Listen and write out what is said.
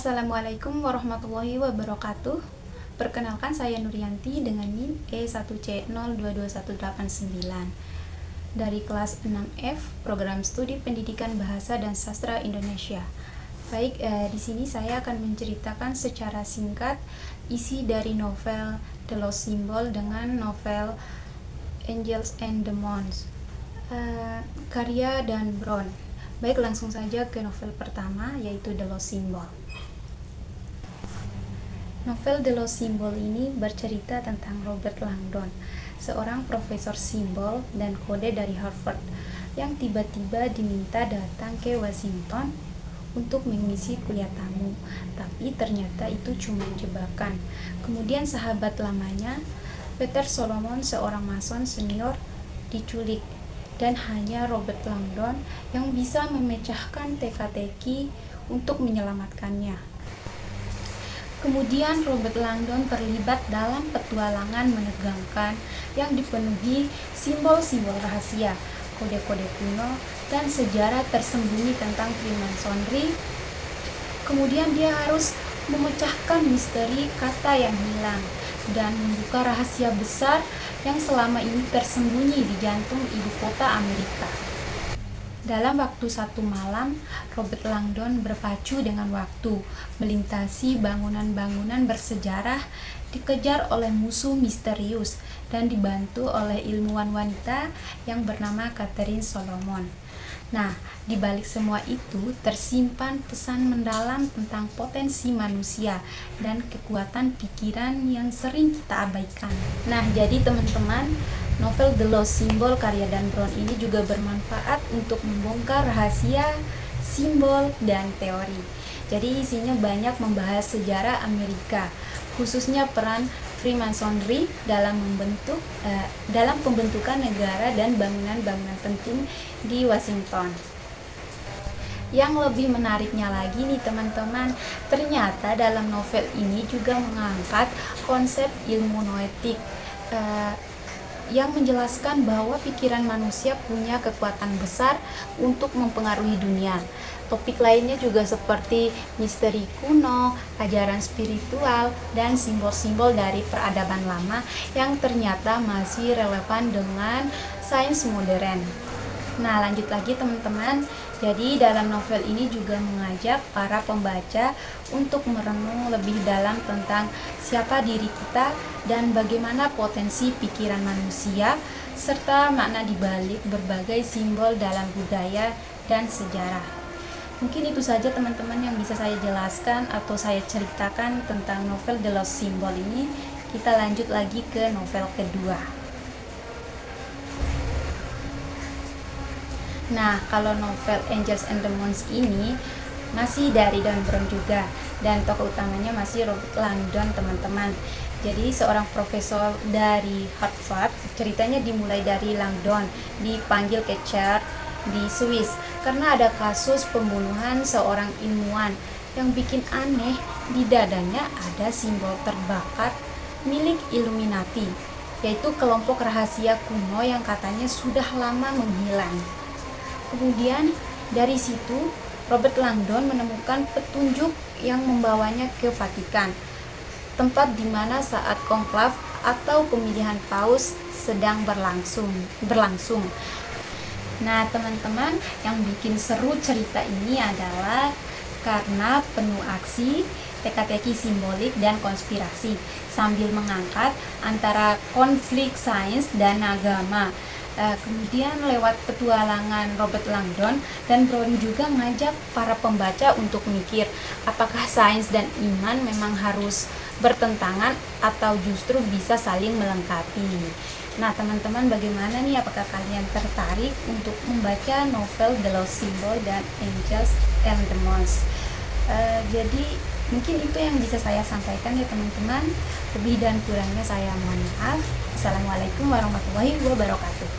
Assalamualaikum warahmatullahi wabarakatuh. Perkenalkan, saya Nuryanti dengan NIM E1C022189 dari kelas 6F Program Studi Pendidikan Bahasa dan Sastra Indonesia. Baik, di sini saya akan menceritakan secara singkat isi dari novel The Lost Symbol dengan novel Angels and Demons, karya Dan Brown. Baik, langsung saja ke novel pertama, yaitu The Lost Symbol. Novel The Lost Symbol ini bercerita tentang Robert Langdon, seorang profesor simbol dan kode dari Harvard yang tiba-tiba diminta datang ke Washington untuk mengisi kuliah tamu, tapi ternyata itu cuma jebakan. Kemudian sahabat lamanya, Peter Solomon, seorang mason senior, diculik, dan hanya Robert Langdon yang bisa memecahkan teka-teki untuk menyelamatkannya. Kemudian Robert Langdon terlibat dalam petualangan menegangkan yang dipenuhi simbol-simbol rahasia, kode-kode kuno, dan sejarah tersembunyi tentang Freemasonry. Kemudian dia harus memecahkan misteri kata yang hilang dan membuka rahasia besar yang selama ini tersembunyi di jantung ibu kota Amerika. Dalam waktu satu malam, Robert Langdon berpacu dengan waktu, melintasi bangunan-bangunan bersejarah, dikejar oleh musuh misterius, dan dibantu oleh ilmuwan wanita yang bernama Catherine Solomon. Nah, di balik semua itu tersimpan pesan mendalam tentang potensi manusia dan kekuatan pikiran yang sering kita abaikan. Nah, jadi teman-teman, novel The Lost Symbol karya Dan Brown ini juga bermanfaat untuk membongkar rahasia, simbol, dan teori. Jadi isinya banyak membahas sejarah Amerika, khususnya peran Freemasonry dalam pembentukan negara dan bangunan-bangunan penting di Washington. Yang lebih menariknya lagi nih teman-teman, ternyata dalam novel ini juga mengangkat konsep ilmu noetik yang menjelaskan bahwa pikiran manusia punya kekuatan besar untuk mempengaruhi dunia. Topik lainnya juga seperti misteri kuno, ajaran spiritual, dan simbol-simbol dari peradaban lama yang ternyata masih relevan dengan sains modern. Nah, lanjut lagi teman-teman. Jadi dalam novel ini juga mengajak para pembaca untuk merenung lebih dalam tentang siapa diri kita dan bagaimana potensi pikiran manusia, serta makna dibalik berbagai simbol dalam budaya dan sejarah. Mungkin itu saja teman-teman yang bisa saya jelaskan atau saya ceritakan tentang novel The Lost Symbol ini. Kita lanjut lagi ke novel kedua. Nah, kalau novel Angels and Demons ini masih dari Dan Brown juga, dan tokoh utamanya masih Robert Langdon teman-teman. Jadi seorang profesor dari Harvard. Ceritanya dimulai dari Langdon dipanggil ke Chart di Swiss karena ada kasus pembunuhan seorang ilmuwan yang bikin aneh. Di dadanya ada simbol terbakar milik Illuminati, yaitu kelompok rahasia kuno yang katanya sudah lama menghilang. Kemudian dari situ Robert Langdon menemukan petunjuk yang membawanya ke Vatikan, tempat di mana saat konklav atau pemilihan paus sedang berlangsung. Nah, teman-teman, yang bikin seru cerita ini adalah karena penuh aksi, teka-teki simbolik, dan konspirasi sambil mengangkat antara konflik sains dan agama. Kemudian lewat petualangan Robert Langdon, Dan Brown juga ngajak para pembaca untuk mikir apakah sains dan iman memang harus bertentangan atau justru bisa saling melengkapi. Nah teman-teman, bagaimana nih, apakah kalian tertarik untuk membaca novel The Lost Symbol dan Angels and Demons? Jadi mungkin itu yang bisa saya sampaikan ya teman-teman. Lebih dan kurangnya saya mohon maaf. Assalamualaikum warahmatullahi wabarakatuh.